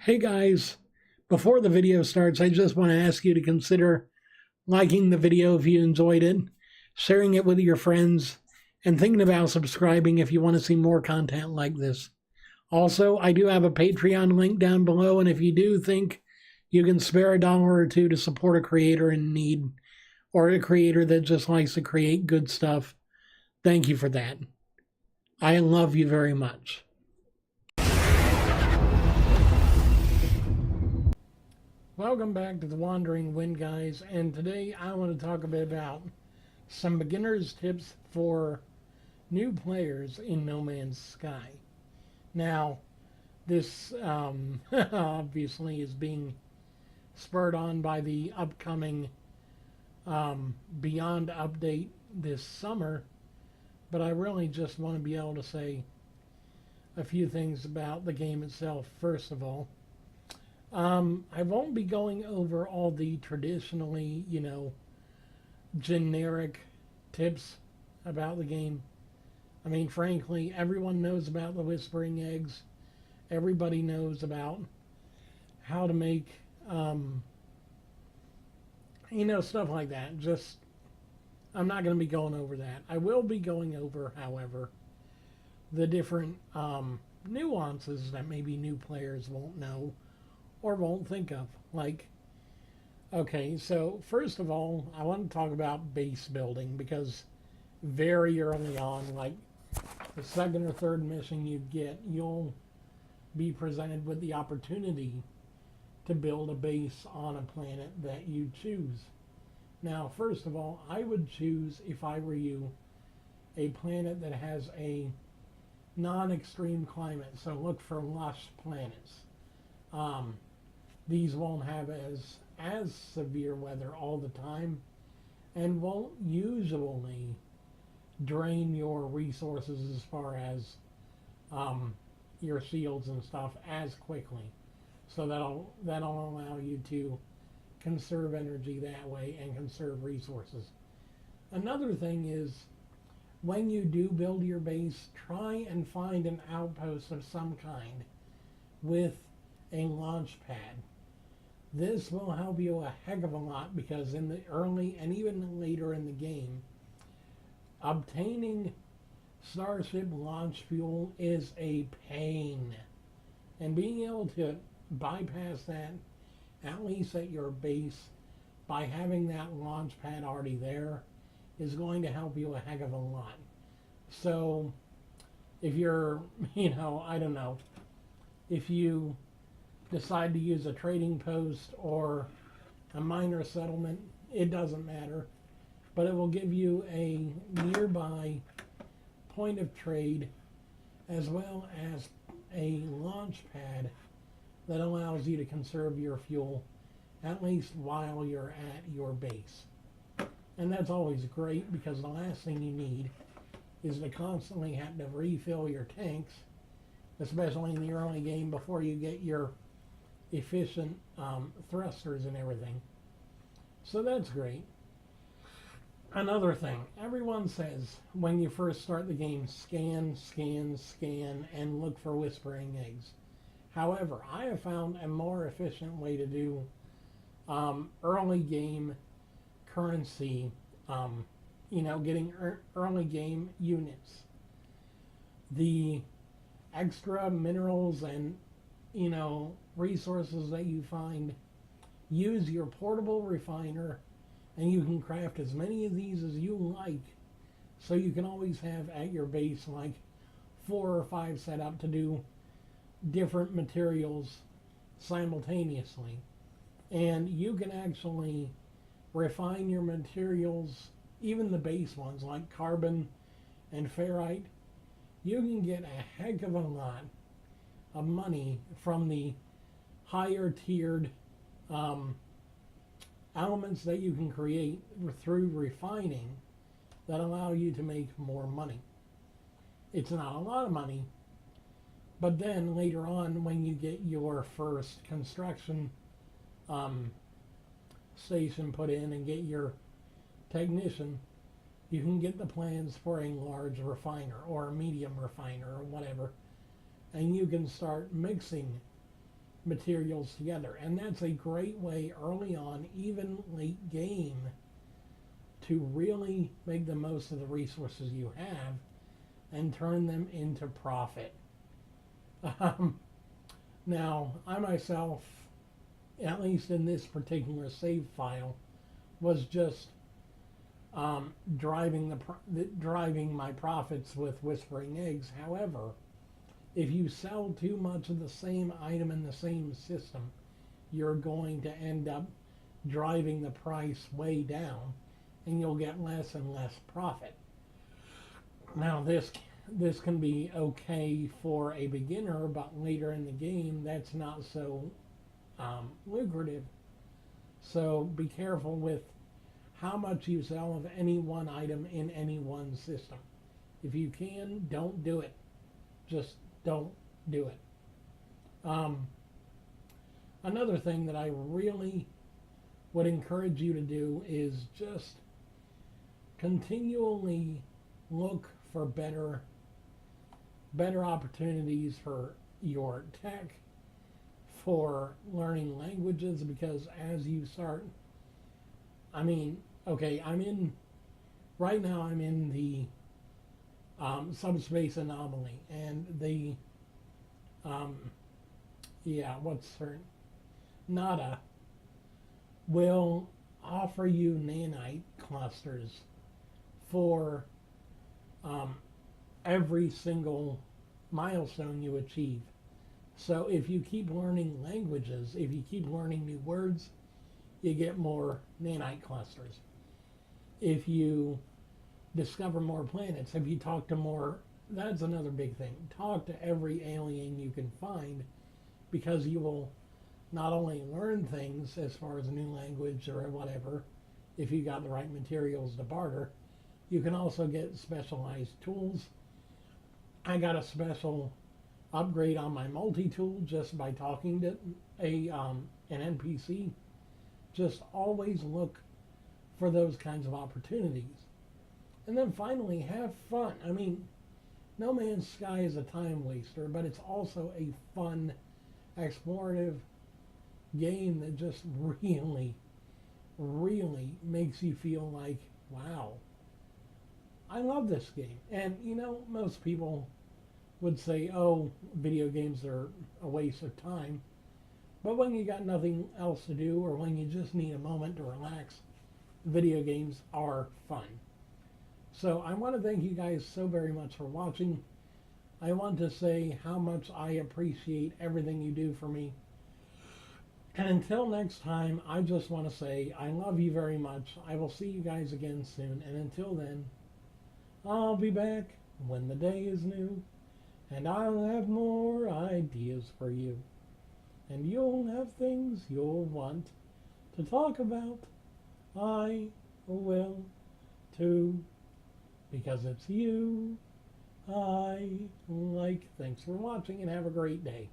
Hey guys, before the video starts, I just want to ask you to consider liking the video if you enjoyed it, sharing it with your friends, and thinking about subscribing if you want to see more content like this. Also, I do have a Patreon link down below, and if you do think you can spare $1 or $2 to support a creator in need, or a creator that just likes to create good stuff, thank you for that. I love you very much. Welcome back to the Wandering Wind, guys, and today I want to talk a bit about some beginner's tips for new players in No Man's Sky. Now, this obviously is being spurred on by the upcoming Beyond update this summer, but I really just want to be able to say a few things about the game itself. First of all, I won't be going over all the traditionally, generic tips about the game. I mean, frankly, everyone knows about the whispering eggs. Everybody knows about how to make, stuff like that. I'm not going to be going over that. I will be going over, however, the different nuances that maybe new players won't know or won't think of. Okay, so first of all, I want to talk about base building, because very early on, like the second or third mission you get, you'll be presented with the opportunity to build a base on a planet that you choose. Now, first of all, I would choose, if I were you, a planet that has a non-extreme climate, so look for lush planets. These won't have as severe weather all the time, and won't usually drain your resources as far as your shields and stuff as quickly. So that'll allow you to conserve energy that way and conserve resources. Another thing is, when you do build your base, try and find an outpost of some kind with a launch pad. This will help you a heck of a lot, because in the early and even later in the game, obtaining Starship launch fuel is a pain. And being able to bypass that, at least at your base, by having that launch pad already there, is going to help you a heck of a lot. So, if you're, I don't know, if you decide to use a trading post or a minor settlement, it doesn't matter, but it will give you a nearby point of trade, as well as a launch pad that allows you to conserve your fuel, at least while you're at your base. And that's always great, because the last thing you need is to constantly have to refill your tanks, especially in the early game before you get your efficient thrusters and everything. So that's great. Another thing, everyone says when you first start the game, scan, scan, scan, and look for whispering eggs. However, I have found a more efficient way to do early game currency, getting early game units. The extra minerals and resources that you find, use your portable refiner, and you can craft as many of these as you like, so you can always have at your base like 4 or 5 set up to do different materials simultaneously. And you can actually refine your materials, even the base ones like carbon and ferrite. You can get a heck of a lot of money from the higher tiered elements that you can create through refining that allow you to make more money. It's not a lot of money, but then later on, when you get your first construction station put in and get your technician, you can get the plans for a large refiner or a medium refiner or whatever, and you can start mixing materials together. And that's a great way early on, even late game, to really make the most of the resources you have and turn them into profit. Now, I myself, at least in this particular save file, was just driving my profits with Whispering Eggs. However, if you sell too much of the same item in the same system, you're going to end up driving the price way down, and you'll get less and less profit. Now, this can be okay for a beginner, but later in the game, that's not so lucrative. So be careful with how much you sell of any one item in any one system. If you can, don't do it. Just don't do it. Another thing that I really would encourage you to do is just continually look for better opportunities for your tech, for learning languages, because as you start, right now I'm in the subspace anomaly, and the Nada will offer you nanite clusters for every single milestone you achieve. So if you keep learning languages, if you keep learning new words, you get more nanite clusters. If you discover more planets, if you talk to more, that's another big thing. Talk to every alien you can find, because you will not only learn things as far as a new language or whatever, if you got the right materials to barter, you can also get specialized tools. I got a special upgrade on my multi-tool just by talking to an NPC. Just always look for those kinds of opportunities. And then finally, have fun. No Man's Sky is a time waster, but it's also a fun, explorative game that just really, really makes you feel like, wow, I love this game. And, most people would say, oh, video games are a waste of time. But when you got nothing else to do, or when you just need a moment to relax, video games are fun. So I want to thank you guys so very much for watching. I want to say how much I appreciate everything you do for me. And until next time, I just want to say I love you very much. I will see you guys again soon. And until then, I'll be back when the day is new. And I'll have more ideas for you. And you'll have things you'll want to talk about. I will too. Because it's you I like. Thanks for watching and have a great day.